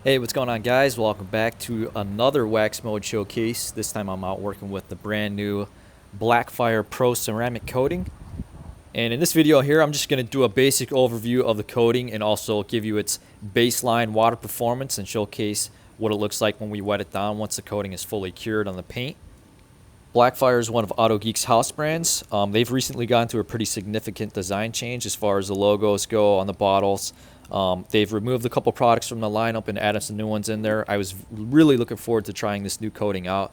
Hey, what's going on, guys? Welcome back to another WaxMode showcase. This time I'm out working with the brand new Blackfire Pro Ceramic Coating. And in this video here, I'm just going to do a basic overview of the coating and also give you its baseline water performance and showcase what it looks like when we wet it down once the coating is fully cured on the paint. Blackfire is one of AutoGeek's house brands. They've recently gone through a pretty significant design change as far as the logos go on the bottles. They've removed a couple products from the lineup and added some new ones in there. I was really looking forward to trying this new coating out.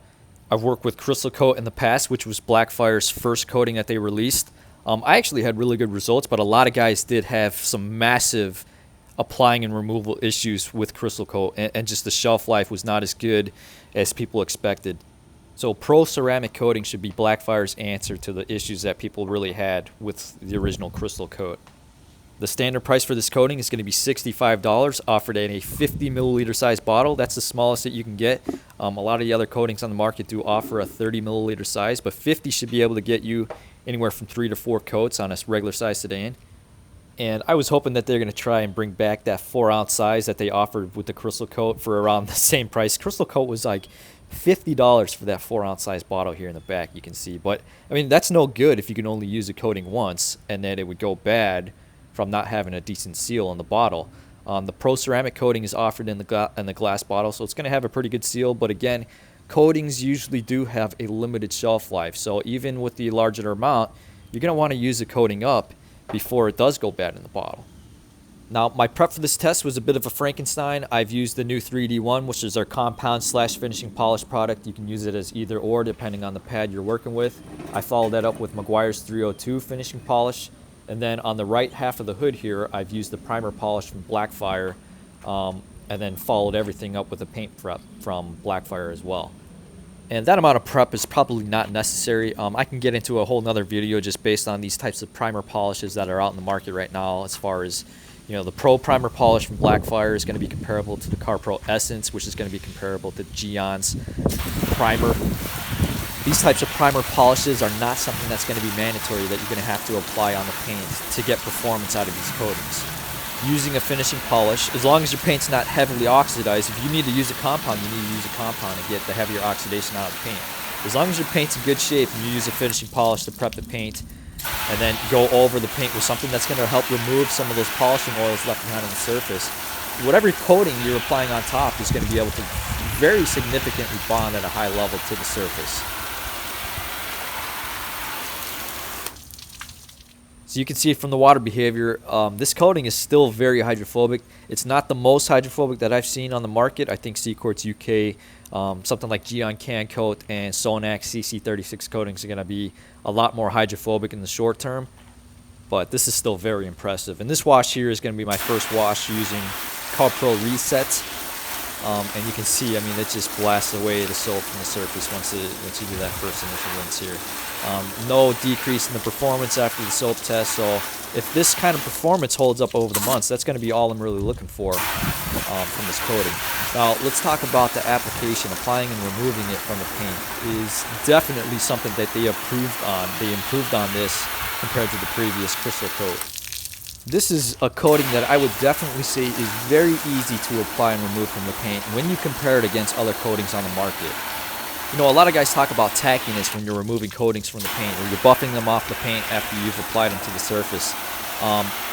I've worked with Crystal Coat in the past, which was Blackfire's first coating that they released. I actually had really good results, but a lot of guys did have some massive applying and removal issues with Crystal Coat, and just the shelf life was not as good as people expected. So Pro Ceramic Coating should be Blackfire's answer to the issues that people really had with the original Crystal Coat. The standard price for this coating is going to be $65, offered in a 50 milliliter size bottle. That's the smallest that you can get. A lot of the other coatings on the market do offer a 30 milliliter size, but 50 should be able to get you anywhere from 3 to 4 coats on a regular size sedan. And I was hoping that they're going to try and bring back that 4-ounce size that they offered with the Crystal Coat for around the same price. Crystal Coat was like $50 for that 4-ounce size bottle here in the back, you can see. But I mean, that's no good if you can only use a coating once and then it would go bad from not having a decent seal on the bottle. The Pro Ceramic Coating is offered in the glass bottle, so it's going to have a pretty good seal. But again, coatings usually do have a limited shelf life, so even with the larger amount, you're going to want to use the coating up before it does go bad in the bottle. Now, my prep for this test was a bit of a Frankenstein. I've used the new 3D1, which is our compound / finishing polish product. You can use it as either or depending on the pad you're working with. I followed that up with Meguiar's 302 finishing polish. And then on the right half of the hood here, I've used the primer polish from Blackfire, and then followed everything up with a paint prep from Blackfire as well. And that amount of prep is probably not necessary. I can get into a whole nother video just based on these types of primer polishes that are out in the market right now. As far as, you know, the Pro Primer Polish from Blackfire is going to be comparable to the Car Pro Essence, which is going to be comparable to Gion's Primer. These types of primer polishes are not something that's going to be mandatory that you're going to have to apply on the paint to get performance out of these coatings. Using a finishing polish, as long as your paint's not heavily oxidized, if you need to use a compound, you need to use a compound to get the heavier oxidation out of the paint. As long as your paint's in good shape and you use a finishing polish to prep the paint and then go over the paint with something that's going to help remove some of those polishing oils left behind on the surface, whatever coating you're applying on top is going to be able to very significantly bond at a high level to the surface. So you can see from the water behavior, this coating is still very hydrophobic. It's not the most hydrophobic that I've seen on the market. I think CQUK, something like Gion Can Coat and Sonax CC36 coatings are going to be a lot more hydrophobic in the short term. But this is still very impressive. And this wash here is going to be my first wash using Car Pro Reset. And you can see, I mean, it just blasts away the soap from the surface once you do that first initial rinse here. No decrease in the performance after the soap test, so if this kind of performance holds up over the months, that's going to be all I'm really looking for from this coating. Now, let's talk about the application. Applying and removing it from the paint is definitely something that they improved on. They improved on this compared to the previous Crystal Coat. This is a coating that I would definitely say is very easy to apply and remove from the paint when you compare it against other coatings on the market. You know, a lot of guys talk about tackiness when you're removing coatings from the paint, or you're buffing them off the paint after you've applied them to the surface.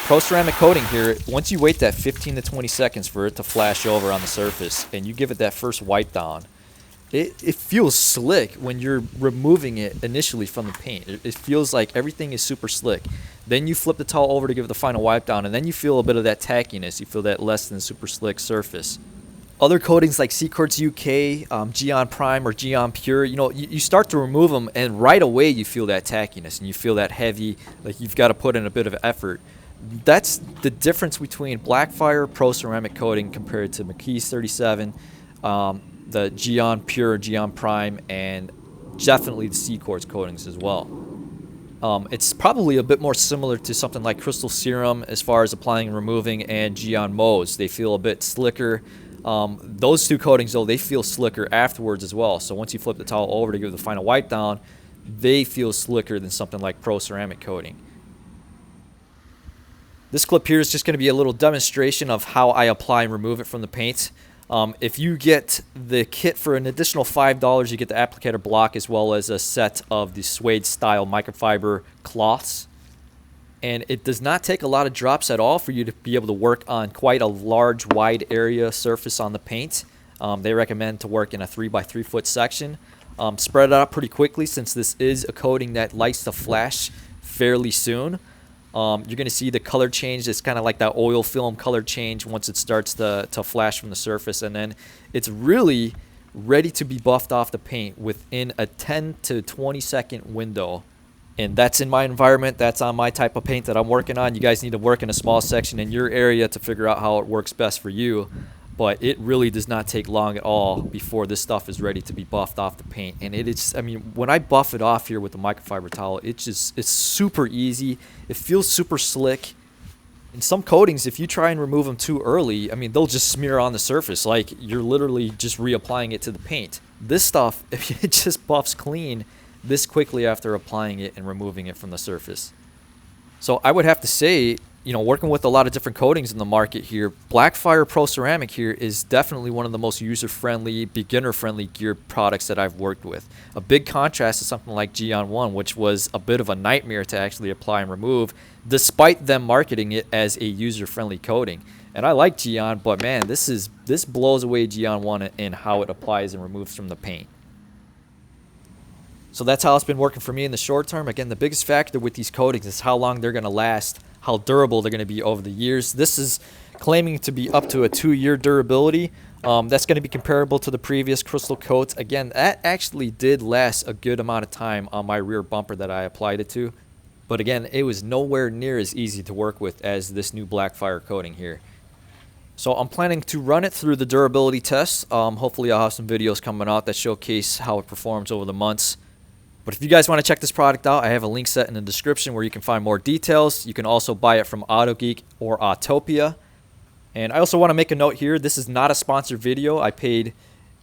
Pro Ceramic Coating here, once you wait that 15 to 20 seconds for it to flash over on the surface and you give it that first wipe down, it feels slick when you're removing it initially from the paint. It feels like everything is super slick. Then you flip the towel over to give it the final wipe down, and then you feel a bit of that tackiness. You feel that less than super slick surface. Other coatings like CQUK, Gion Prime, or Gion Pure, you know, you start to remove them, and right away you feel that tackiness, and you feel that heavy, like you've got to put in a bit of effort. That's the difference between Blackfire Pro Ceramic Coating compared to McKee's 37, the Gion Pure, Gion Prime, and definitely the C-Quartz coatings as well. It's probably a bit more similar to something like Crystal Serum as far as applying and removing, and Gion Modes. They feel a bit slicker. Those two coatings, though, they feel slicker afterwards as well. So once you flip the towel over to give the final wipe down, they feel slicker than something like Pro Ceramic Coating. This clip here is just going to be a little demonstration of how I apply and remove it from the paint. If you get the kit for an additional $5, you get the applicator block as well as a set of the suede style microfiber cloths. And it does not take a lot of drops at all for you to be able to work on quite a large, wide area surface on the paint. They recommend to work in a 3x3 foot section. Spread it out pretty quickly since this is a coating that likes to flash fairly soon. You're going to see the color change. It's kind of like that oil film color change once it starts to flash from the surface. And then it's really ready to be buffed off the paint within a 10 to 20 second window. And that's in my environment. That's on my type of paint that I'm working on. You guys need to work in a small section in your area to figure out how it works best for you. But it really does not take long at all before this stuff is ready to be buffed off the paint. And it is, I mean, when I buff it off here with the microfiber towel, it's super easy. It feels super slick. And some coatings, if you try and remove them too early, I mean, they'll just smear on the surface like you're literally just reapplying it to the paint. This stuff, it just buffs clean this quickly after applying it and removing it from the surface. So I would have to say, you know, working with a lot of different coatings in the market here, Blackfire Pro Ceramic here is definitely one of the most user-friendly, beginner-friendly gear products that I've worked with. A big contrast to something like Geon 1, which was a bit of a nightmare to actually apply and remove, despite them marketing it as a user-friendly coating. And I like Geon, but man, this blows away Geon 1 in how it applies and removes from the paint. So that's how it's been working for me in the short term. Again, the biggest factor with these coatings is how long they're going to last, how durable they're going to be over the years. This is claiming to be up to a 2-year durability. That's going to be comparable to the previous crystal coats. Again, that actually did last a good amount of time on my rear bumper that I applied it to. But again, it was nowhere near as easy to work with as this new Blackfire coating here. So I'm planning to run it through the durability tests. Hopefully I'll have some videos coming out that showcase how it performs over the months. But if you guys want to check this product out, I have a link set in the description where you can find more details. You can also buy it from AutoGeek or Autopia. And I also want to make a note here, this is not a sponsored video. I paid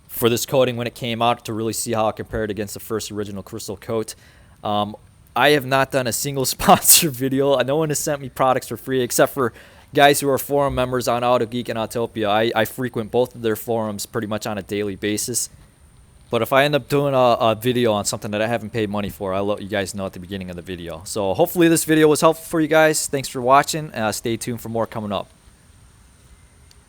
for this coating when it came out to really see how it compared against the first original crystal coat. I have not done a single sponsored video. No one has sent me products for free except for guys who are forum members on AutoGeek and Autopia. I frequent both of their forums pretty much on a daily basis. But if I end up doing a video on something that I haven't paid money for, I'll let you guys know at the beginning of the video. So hopefully this video was helpful for you guys. Thanks for watching. Stay tuned for more coming up.